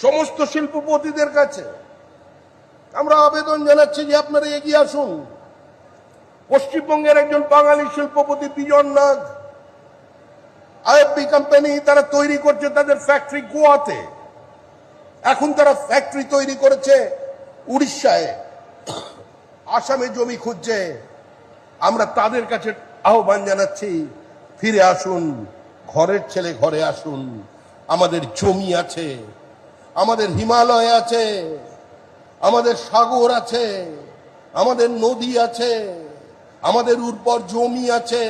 সমস্ত শিল্পপতিদের কাছে আমরা আবেদন জানাচ্ছি যে আপনারা এগিয়ে আসুন। পশ্চিমবঙ্গের একজন বাঙালি শিল্পপতি বিজন নাগ, আইএফবি কোম্পানি, তারা তৈরি করছে তাদের ফ্যাক্টরি গোয়াতে। এখন তারা ফ্যাক্টরি তৈরি করেছে উড়িষ্যায়, আসামে জমি খুঁজছে। আমরা তাদের কাছে আহ্বান জানাচ্ছি, ফিরে আসুন, ঘরের ছেলে ঘরে আসুন। আমাদের জমি আছে, আমাদের হিমালয় আছে, আমাদের সাগর আছে, আমাদের নদী আছে, আমাদের উর্বর জমি আছে,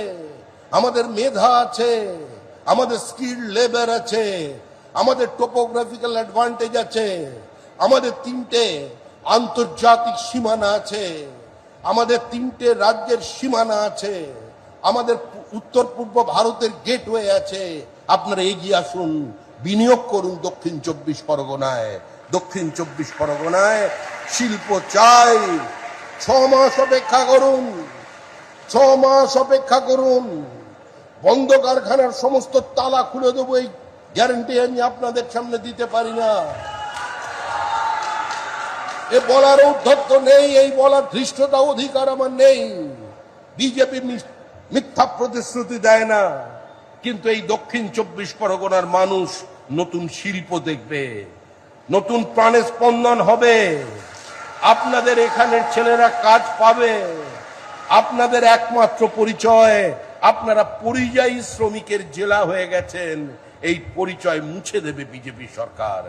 আমাদের মেধা আছে, আমাদের স্কিল লেবার আছে, আমাদের টোপোগ্রাফিক্যাল অ্যাডভান্টেজ আছে, আমাদের 3টে আন্তর্জাতিক সীমানা আছে, আমাদের 3টে রাজ্যের সীমানা আছে, আমাদের উত্তর পূর্ব ভারতের গেটওয়ে আছে। আপনারা এগিয়ে আসুন, বিনিয়োগ করুন দক্ষিণ 24 পরগনায়। দক্ষিণ 24 পরগনায় শিল্প চাই। 6 মাস অপেক্ষা করুন, 6 মাস অপেক্ষা করুন। বন্ধ কারখানার সমস্ত তালা খুলে দেবো, এই গ্যারান্টি আমি আপনাদের সামনে দিতে পারি না। এ বলার ঔদ্ধত্য নেই, এই বলার ধৃষ্টতা অধিকার আমার নেই। বিজেপি মিথ্যা প্রতিশ্রুতি দেয় না, কিন্তু এই দক্ষিণ 24 পরগনার মানুষ নতুন শিল্প দেখবে, নতুন প্রাণে স্পন্দন হবে। আপনাদের এখানের ছেলেরা কাজ পাবে। আপনাদের একমাত্র পরিচয়, আপনারা পরিযায়ী শ্রমিকের জেলা হয়ে গেছেন, এই পরিচয় মুছে দেবে বিজেপি সরকার।